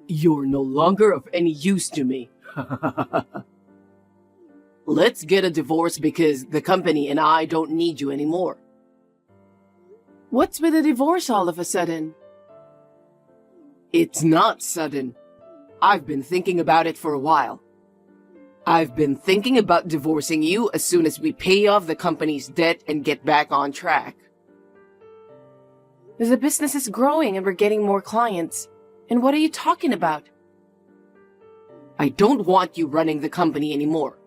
You're no longer of any use to me. Let's get a divorce because the company and I don't need you anymore. What's with a divorce all of a sudden? It's not sudden. I've been thinking about it for a while. I've been thinking about divorcing you as soon as we pay off the company's debt and get back on track. The business is growing and we're getting more clients. And what are you talking about? I don't want you running the company anymore.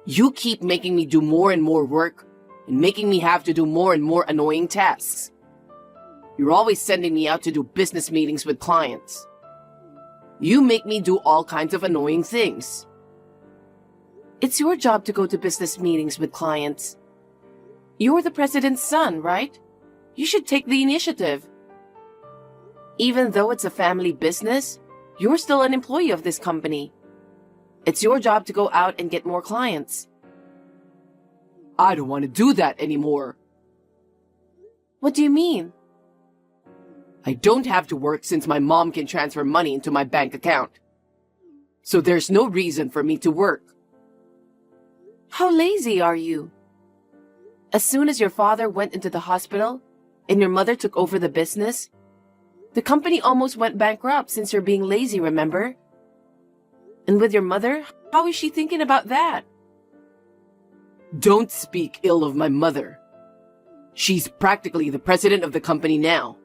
You keep making me do more and more work and making me have to do more and more annoying tasks. You're always sending me out to do business meetings with clients. You make me do all kinds of annoying things. It's your job to go to business meetings with clients. You're the president's son, right? You should take the initiative. Even though it's a family business, you're still an employee of this company. It's your job to go out and get more clients. I don't want to do that anymore. What do you mean? I don't have to work since my mom can transfer money into my bank account. So there's no reason for me to work. How lazy are you? As soon as your father went into the hospital and your mother took over the business, the company almost went bankrupt since you're being lazy, remember? And with your mother, how is she thinking about that? Don't speak ill of my mother. She's practically the president of the company now.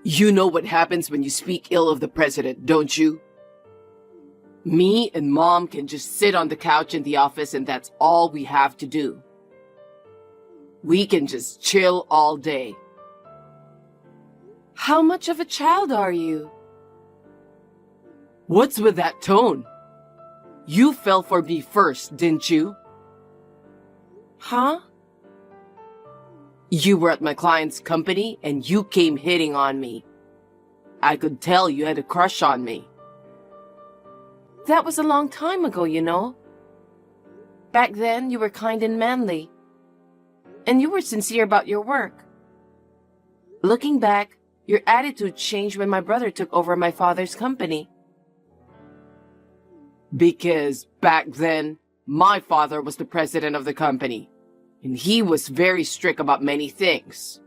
You know what happens when you speak ill of the president, don't you? Me and Mom can just sit on the couch in the office and that's all we have to do. We can just chill all day. How much of a child are you? What's with that tone? You fell for me first, didn't you? Huh? You were at my client's company and you came hitting on me. I could tell you had a crush on me. That was a long time ago, you know. Back then, you were kind and manly. And you were sincere about your work. Looking back, your attitude changed when my brother took over my father's company. Because back then, my father was the president of the company, and he was very strict about many things.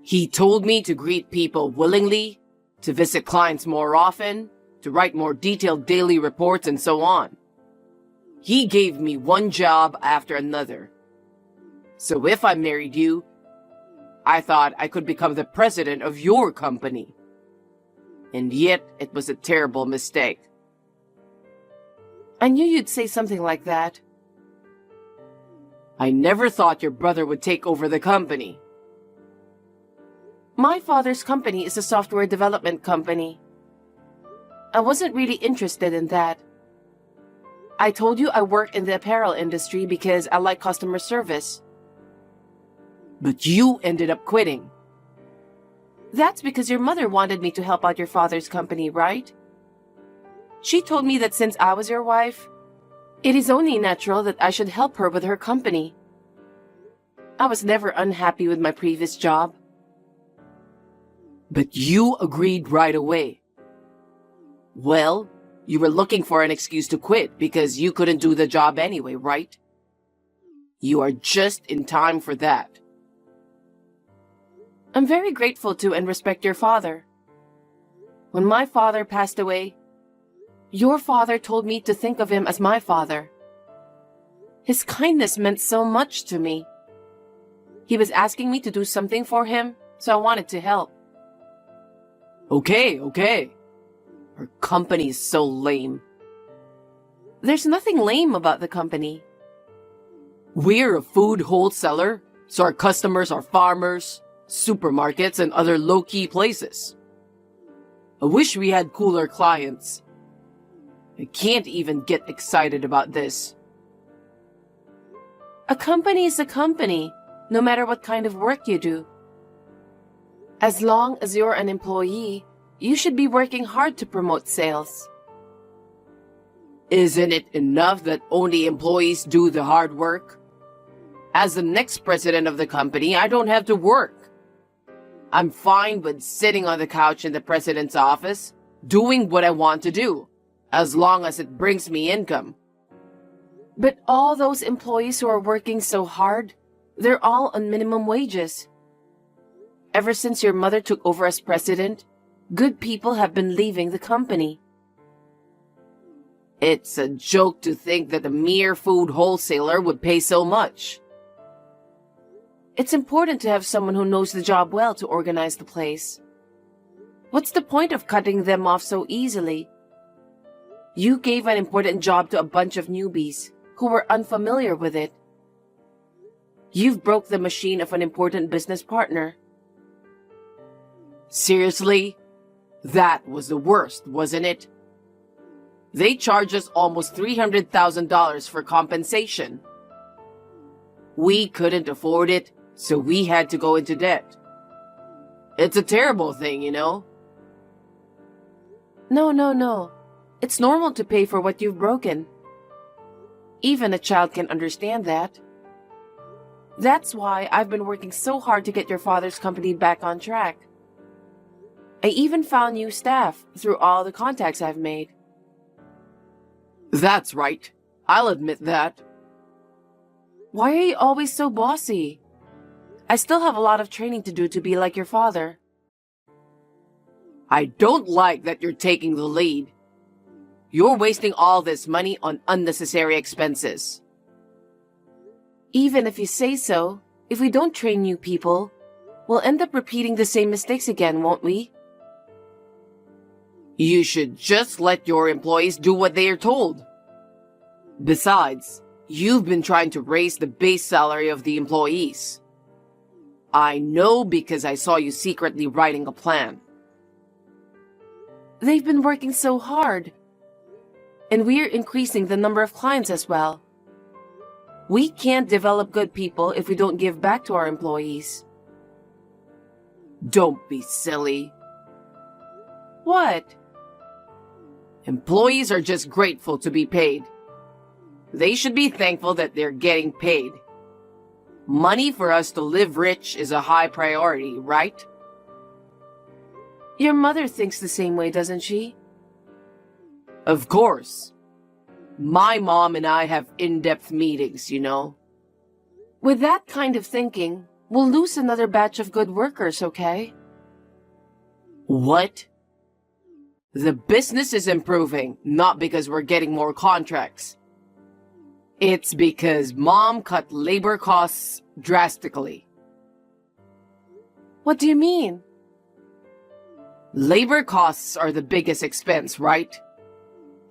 He told me to greet people willingly, to visit clients more often, to write more detailed daily reports, and so on. He gave me one job after another. So if I married you, I thought I could become the president of your company. And yet, it was a terrible mistake. I knew you'd say something like that. I never thought your brother would take over the company. My father's company is a software development company. I wasn't really interested in that. I told you I work in the apparel industry because I like customer service. But you ended up quitting. That's because your mother wanted me to help out your father's company, right? She told me that since I was your wife, it is only natural that I should help her with her company. I was never unhappy with my previous job. But you agreed right away. Well, you were looking for an excuse to quit because you couldn't do the job anyway, right? You are just in time for that. I'm very grateful to and respect your father. When my father passed away, your father told me to think of him as my father. His kindness meant so much to me. He was asking me to do something for him, so I wanted to help. Okay. Our company is so lame. There's nothing lame about the company. We're a food wholesaler, so our customers are farmers, supermarkets, and other low-key places. I wish we had cooler clients. I can't even get excited about this. A company is a company, no matter what kind of work you do. As long as you're an employee, you should be working hard to promote sales. Isn't it enough that only employees do the hard work? As the next president of the company, I don't have to work. I'm fine with sitting on the couch in the president's office, doing what I want to do, as long as it brings me income. But all those employees who are working so hard, they're all on minimum wages. Ever since your mother took over as president, good people have been leaving the company. It's a joke to think that a mere food wholesaler would pay so much. It's important to have someone who knows the job well to organize the place. What's the point of cutting them off so easily? You gave an important job to a bunch of newbies who were unfamiliar with it. You've broke the machine of an important business partner. Seriously? That was the worst, wasn't it? They charged us almost $300,000 for compensation. We couldn't afford it, so we had to go into debt. It's a terrible thing, you know? No. It's normal to pay for what you've broken. Even a child can understand that. That's why I've been working so hard to get your father's company back on track. I even found new staff through all the contacts I've made. That's right. I'll admit that. Why are you always so bossy? I still have a lot of training to do to be like your father. I don't like that you're taking the lead. You're wasting all this money on unnecessary expenses. Even if you say so, if we don't train new people, we'll end up repeating the same mistakes again, won't we? You should just let your employees do what they are told. Besides, you've been trying to raise the base salary of the employees. I know because I saw you secretly writing a plan. They've been working so hard. And we're increasing the number of clients as well. We can't develop good people if we don't give back to our employees. Don't be silly. What? Employees are just grateful to be paid. They should be thankful that they're getting paid. Money for us to live rich is a high priority, right? Your mother thinks the same way, doesn't she? Of course. My mom and I have in-depth meetings, you know. With that kind of thinking, we'll lose another batch of good workers, okay? What? The business is improving, not because we're getting more contracts. It's because Mom cut labor costs drastically. What do you mean? Labor costs are the biggest expense, right?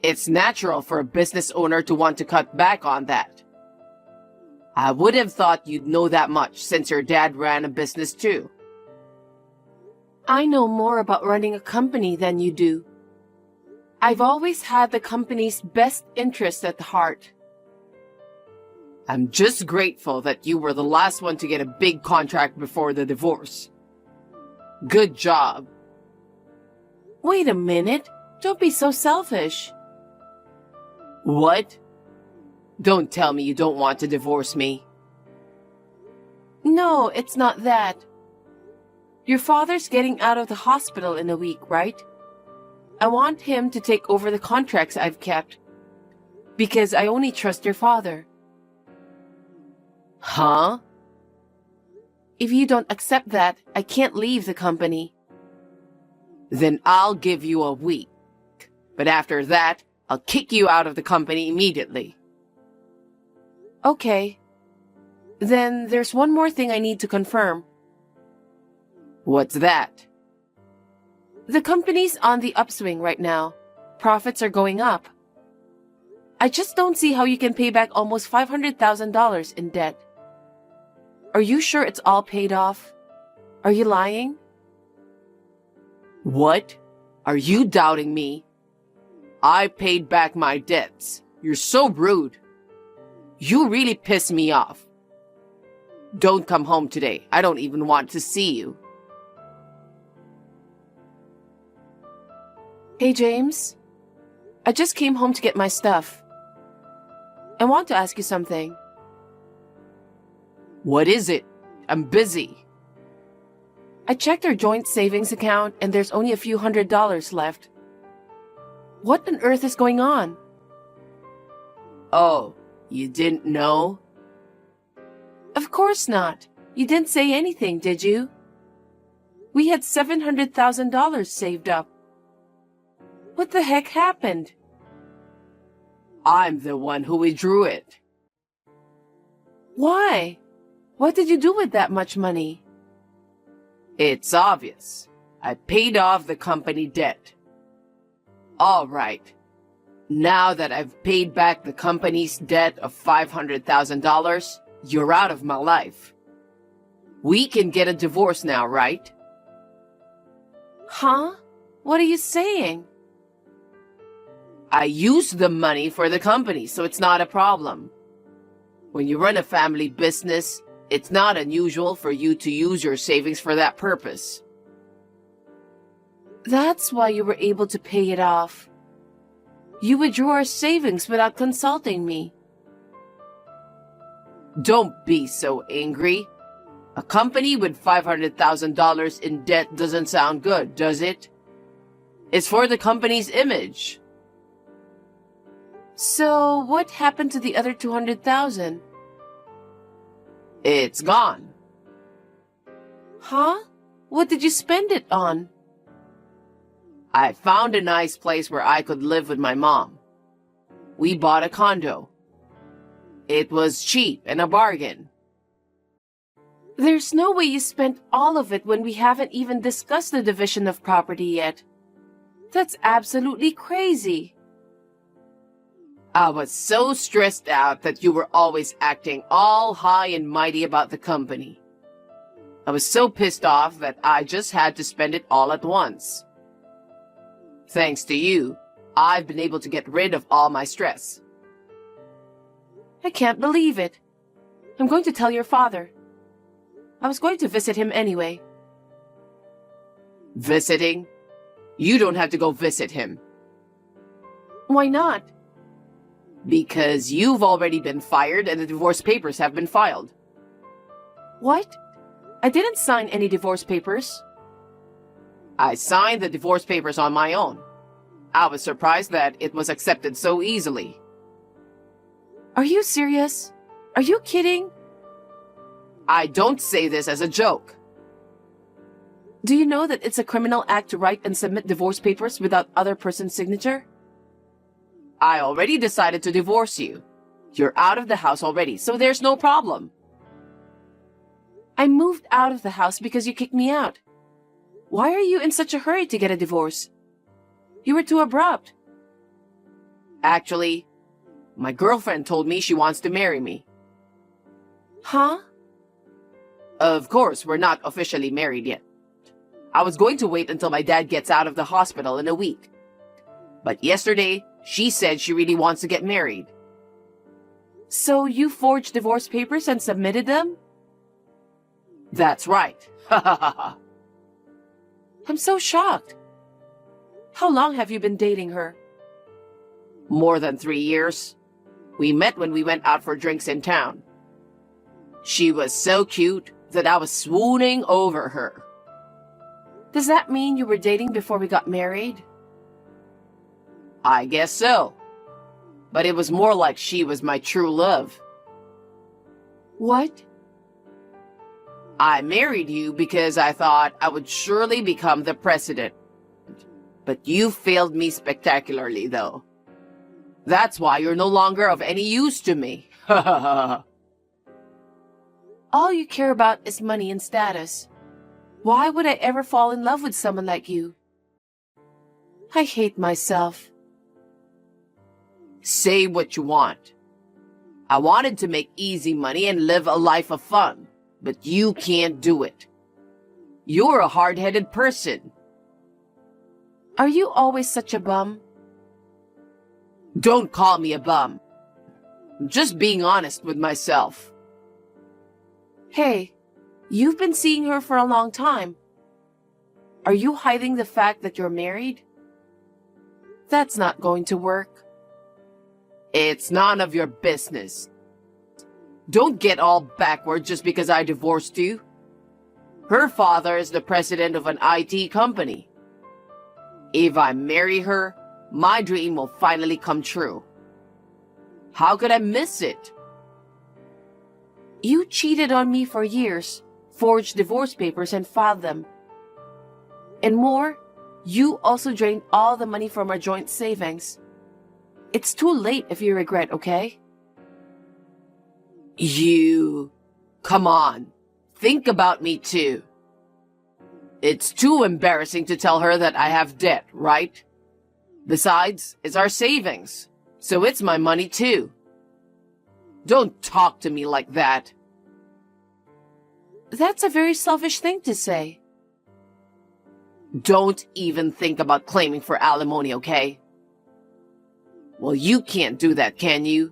It's natural for a business owner to want to cut back on that. I would have thought you'd know that much since your dad ran a business too. I know more about running a company than you do. I've always had the company's best interest at heart. I'm just grateful that you were the last one to get a big contract before the divorce. Good job. Wait a minute. Don't be so selfish. What? Don't tell me you don't want to divorce me. No, it's not that. Your father's getting out of the hospital in a week, right? I want him to take over the contracts I've kept. Because I only trust your father. Huh? If you don't accept that, I can't leave the company. Then I'll give you a week. But after that, I'll kick you out of the company immediately. Okay. Then there's one more thing I need to confirm. What's that? The company's on the upswing right now. Profits are going up. I just don't see how you can pay back almost $500,000 in debt. Are you sure it's all paid off? Are you lying? What? Are you doubting me? I paid back my debts. You're so rude. You really piss me off. Don't come home today. I don't even want to see you. Hey, James. I just came home to get my stuff. I want to ask you something. What is it? I'm busy. I checked our joint savings account and there's only a few $100s left. What on earth is going on? Oh, you didn't know? Of course not. You didn't say anything, did you? We had $700,000 saved up. What the heck happened? I'm the one who withdrew it. Why? What did you do with that much money? It's obvious. I paid off the company debt. All right. Now that I've paid back the company's debt of $500,000, you're out of my life. We can get a divorce now, right? Huh? What are you saying? I use the money for the company, so it's not a problem. When you run a family business, it's not unusual for you to use your savings for that purpose. That's why you were able to pay it off. You withdrew our savings without consulting me. Don't be so angry. A company with $500,000 in debt doesn't sound good, does it? It's for the company's image. So, what happened to the other $200,000? It's gone. Huh? What did you spend it on? I found a nice place where I could live with my mom. We bought a condo. It was cheap and a bargain. There's no way you spent all of it when we haven't even discussed the division of property yet. That's absolutely crazy. I was so stressed out that you were always acting all high and mighty about the company. I was so pissed off that I just had to spend it all at once. Thanks to you, I've been able to get rid of all my stress. I can't believe it. I'm going to tell your father. I was going to visit him anyway. Visiting? You don't have to go visit him. Why not? Because you've already been fired and the divorce papers have been filed. What? I didn't sign any divorce papers. I signed the divorce papers on my own. I was surprised that it was accepted so easily. Are you serious? Are you kidding? I don't say this as a joke. Do you know that it's a criminal act to write and submit divorce papers without other person's signature? I already decided to divorce you. You're out of the house already, so there's no problem. I moved out of the house because you kicked me out. Why are you in such a hurry to get a divorce? You were too abrupt. Actually, my girlfriend told me she wants to marry me. Huh? Of course, we're not officially married yet. I was going to wait until my dad gets out of the hospital in a week. But yesterday, she said she really wants to get married. So you forged divorce papers and submitted them? That's right. Ha ha ha ha. I'm so shocked. How long have you been dating her? More than 3 years. We met when we went out for drinks in town. She was so cute that I was swooning over her. Does that mean you were dating before we got married? I guess so. But it was more like she was my true love. What? I married you because I thought I would surely become the president. But you failed me spectacularly, though. That's why you're no longer of any use to me. Ha ha ha. All you care about is money and status. Why would I ever fall in love with someone like you? I hate myself. Say what you want. I wanted to make easy money and live a life of fun, but you can't do it. You're a hard-headed person. Are you always such a bum? Don't call me a bum. I'm just being honest with myself. Hey, you've been seeing her for a long time. Are you hiding the fact that you're married? That's not going to work. It's none of your business. Don't get all backward just because I divorced you. Her father is the president of an IT company. If I marry her, my dream will finally come true. How could I miss it? You cheated on me for years, forged divorce papers and filed them. And more, you also drained all the money from our joint savings. It's too late if you regret, okay? Come on. Think about me too. It's too embarrassing to tell her that I have debt, right? Besides, it's our savings, so it's my money too. Don't talk to me like that. That's a very selfish thing to say. Don't even think about claiming for alimony, okay? Well, you can't do that, can you?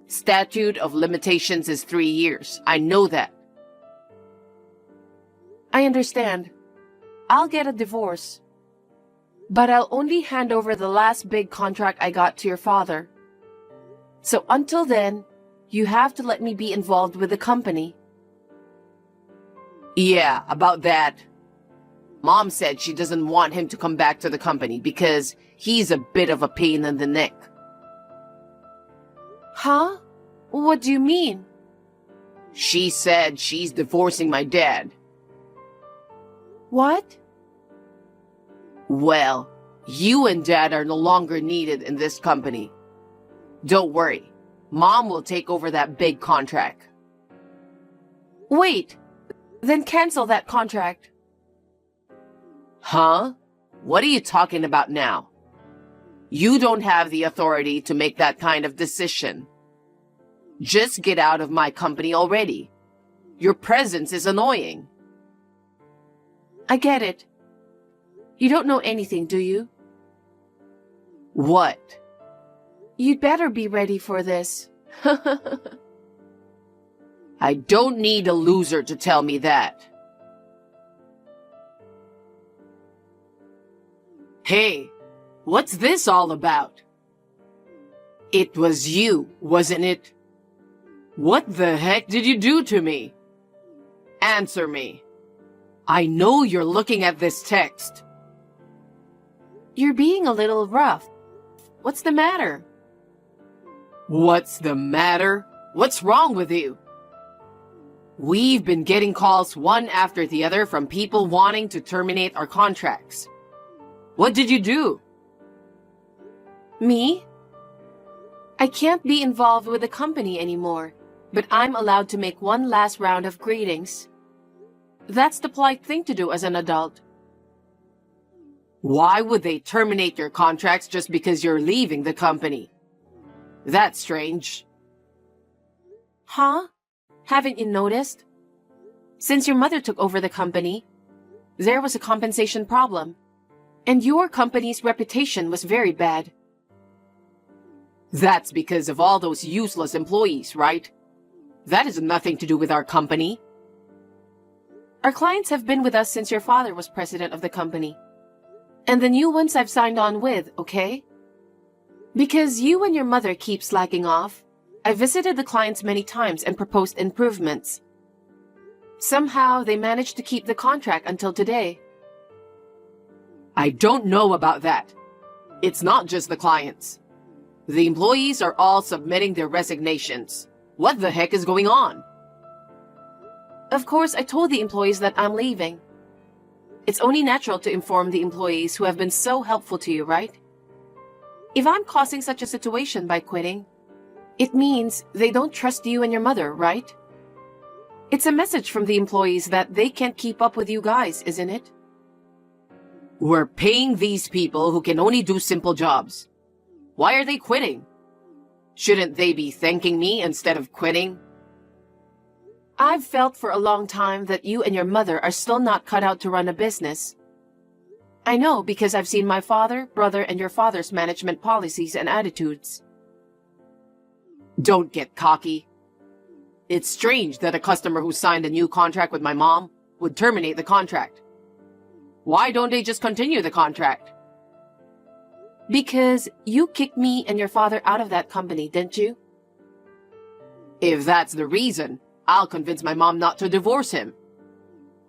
Statute of limitations is 3 years. I know that. I understand. I'll get a divorce. But I'll only hand over the last big contract I got to your father. So until then, you have to let me be involved with the company. Yeah, about that. Mom said she doesn't want him to come back to the company because he's a bit of a pain in the neck. Huh? What do you mean? She said she's divorcing my dad. What? Well, you and Dad are no longer needed in this company. Don't worry. Mom will take over that big contract. Wait. Then cancel that contract. Huh? What are you talking about now? You don't have the authority to make that kind of decision. Just get out of my company already. Your presence is annoying. I get it. You don't know anything, do you? What? You'd better be ready for this. I don't need a loser to tell me that. Hey, what's this all about? It was you, wasn't it? What the heck did you do to me? Answer me. I know you're looking at this text. You're being a little rough. What's the matter? What's the matter? What's wrong with you? We've been getting calls one after the other from people wanting to terminate our contracts. What did you do? Me? I can't be involved with the company anymore, but I'm allowed to make one last round of greetings. That's the polite thing to do as an adult. Why would they terminate your contracts just because you're leaving the company? That's strange. Huh? Haven't you noticed? Since your mother took over the company, there was a compensation problem, and your company's reputation was very bad. That's because of all those useless employees, right? That has nothing to do with our company. Our clients have been with us since your father was president of the company. And the new ones I've signed on with, okay? Because you and your mother keep slacking off, I visited the clients many times and proposed improvements. Somehow, they managed to keep the contract until today. I don't know about that. It's not just the clients. The employees are all submitting their resignations. What the heck is going on? Of course, I told the employees that I'm leaving. It's only natural to inform the employees who have been so helpful to you, right? If I'm causing such a situation by quitting, it means they don't trust you and your mother, right? It's a message from the employees that they can't keep up with you guys, isn't it? We're paying these people who can only do simple jobs. Why are they quitting? Shouldn't they be thanking me instead of quitting? I've felt for a long time that you and your mother are still not cut out to run a business. I know because I've seen my father, brother, and your father's management policies and attitudes. Don't get cocky. It's strange that a customer who signed a new contract with my mom would terminate the contract. Why don't they just continue the contract? Because you kicked me and your father out of that company, didn't you? If that's the reason, I'll convince my mom not to divorce him.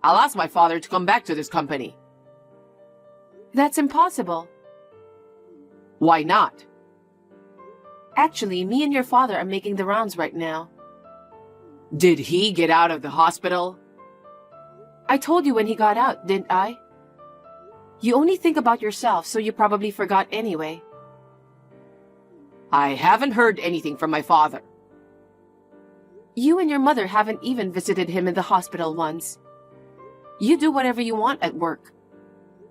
I'll ask my father to come back to this company. That's impossible. Why not? Actually, me and your father are making the rounds right now. Did he get out of the hospital? I told you when he got out, didn't I? You only think about yourself, so you probably forgot anyway. I haven't heard anything from my father. You and your mother haven't even visited him in the hospital once. You do whatever you want at work.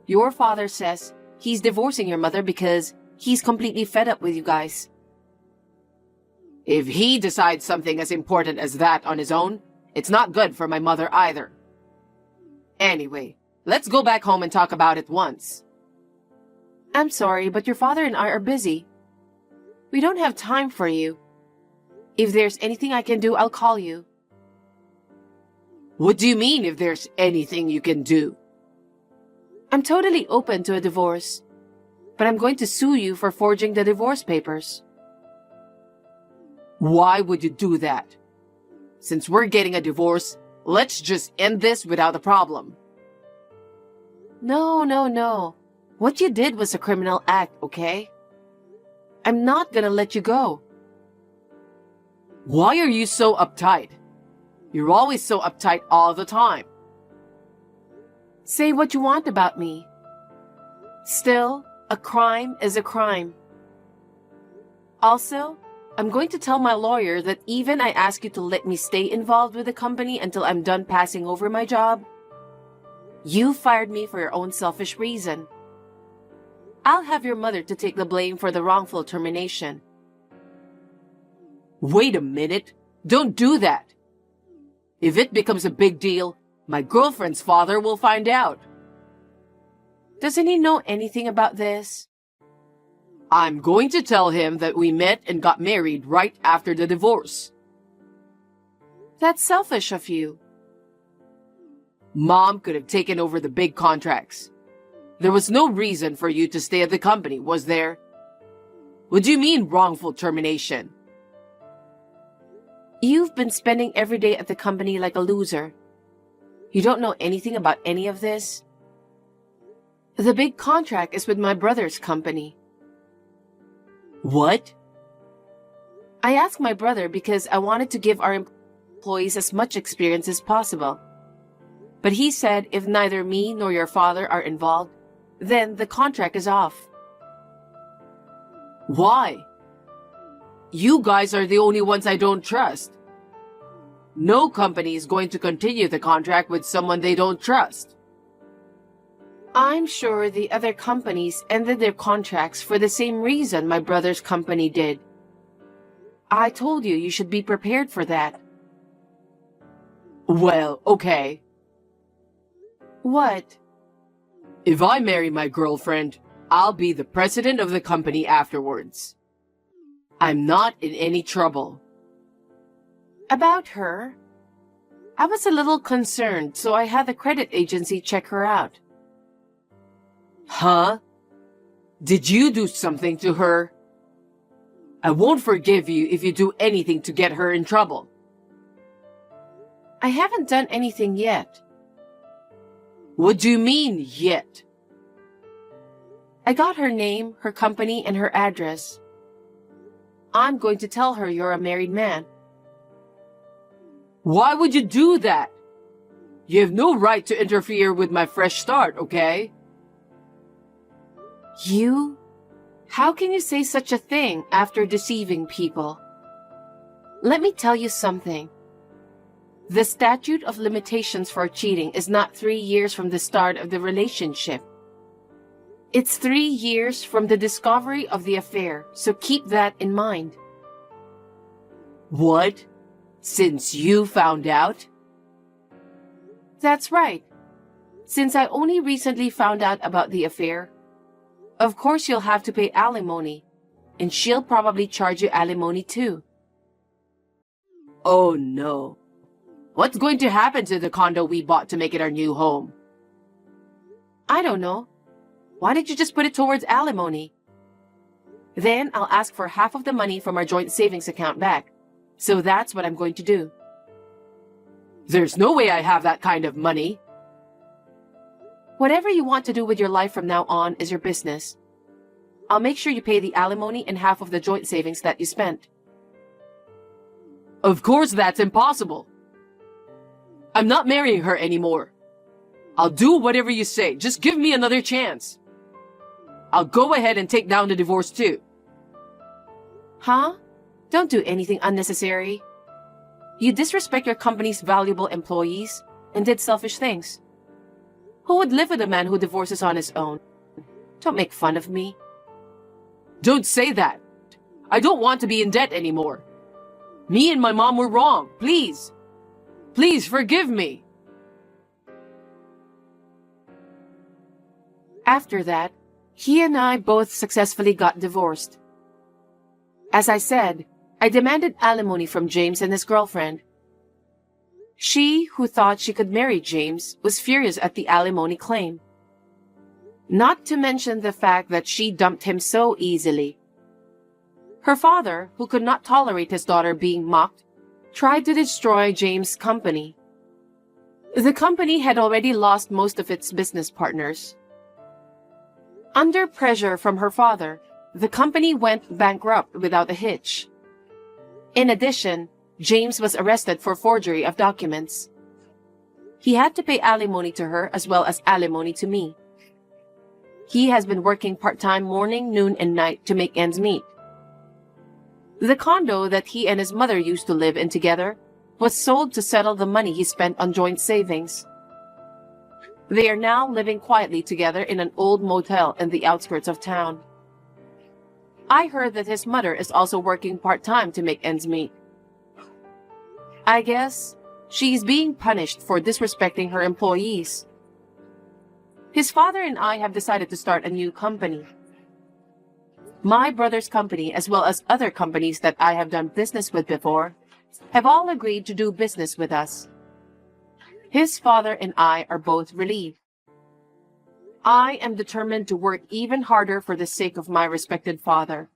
Your father says he's divorcing your mother because he's completely fed up with you guys. If he decides something as important as that on his own, it's not good for my mother either. Anyway, let's go back home and talk about it once. I'm sorry, but your father and I are busy. We don't have time for you. If there's anything I can do, I'll call you. What do you mean if there's anything you can do? I'm totally open to a divorce, but I'm going to sue you for forging the divorce papers. Why would you do that? Since we're getting a divorce, let's just end this without a problem. No. What you did was a criminal act, okay? I'm not gonna let you go. Why are you so uptight? You're always so uptight all the time. Say what you want about me. Still, a crime is a crime. Also, I'm going to tell my lawyer that even I ask you to let me stay involved with the company until I'm done passing over my job, you fired me for your own selfish reason. I'll have your mother to take the blame for the wrongful termination. Wait a minute. Don't do that. If it becomes a big deal, my girlfriend's father will find out. Doesn't he know anything about this? I'm going to tell him that we met and got married right after the divorce. That's selfish of you. Mom could have taken over the big contracts. There was no reason for you to stay at the company, was there? What do you mean wrongful termination? You've been spending every day at the company like a loser. You don't know anything about any of this? The big contract is with my brother's company. What? I asked my brother because I wanted to give our employees as much experience as possible. But he said if neither me nor your father are involved, then the contract is off. Why? You guys are the only ones I don't trust. No company is going to continue the contract with someone they don't trust. I'm sure the other companies ended their contracts for the same reason my brother's company did. I told you you should be prepared for that. Well, okay. What? If I marry my girlfriend, I'll be the president of the company afterwards. I'm not in any trouble. About her? I was a little concerned, so I had the credit agency check her out. Huh? Did you do something to her? I won't forgive you if you do anything to get her in trouble. I haven't done anything yet. What do you mean, yet? I got her name, her company, and her address. I'm going to tell her you're a married man. Why would you do that? You have no right to interfere with my fresh start, okay? You? How can you say such a thing after deceiving people? Let me tell you something. The statute of limitations for cheating is not 3 years from the start of the relationship. It's 3 years from the discovery of the affair, so keep that in mind. What? Since you found out? That's right. Since I only recently found out about the affair, of course you'll have to pay alimony, and she'll probably charge you alimony too. Oh no. What's going to happen to the condo we bought to make it our new home? I don't know. Why don't you just put it towards alimony? Then I'll ask for half of the money from our joint savings account back. So that's what I'm going to do. There's no way I have that kind of money. Whatever you want to do with your life from now on is your business. I'll make sure you pay the alimony and half of the joint savings that you spent. Of course that's impossible. I'm not marrying her anymore. I'll do whatever you say. Just give me another chance. I'll go ahead and take down the divorce too. Huh? Don't do anything unnecessary. You disrespect your company's valuable employees and did selfish things. Who would live with a man who divorces on his own? Don't make fun of me. Don't say that. I don't want to be in debt anymore. Me and my mom were wrong. Please. Please forgive me. After that, he and I both successfully got divorced. As I said, I demanded alimony from James and his girlfriend. She, who thought she could marry James, was furious at the alimony claim. Not to mention the fact that she dumped him so easily. Her father, who could not tolerate his daughter being mocked, tried to destroy James' company. The company had already lost most of its business partners. Under pressure from her father, the company went bankrupt without a hitch. In addition, James was arrested for forgery of documents. He had to pay alimony to her as well as alimony to me. He has been working part-time morning, noon, and night to make ends meet. The condo that he and his mother used to live in together was sold to settle the money he spent on joint savings. They are now living quietly together in an old motel in the outskirts of town. I heard that his mother is also working part-time to make ends meet. I guess she's being punished for disrespecting her employees. His father and I have decided to start a new company. My brother's company, as well as other companies that I have done business with before, have all agreed to do business with us. His father and I are both relieved. I am determined to work even harder for the sake of my respected father.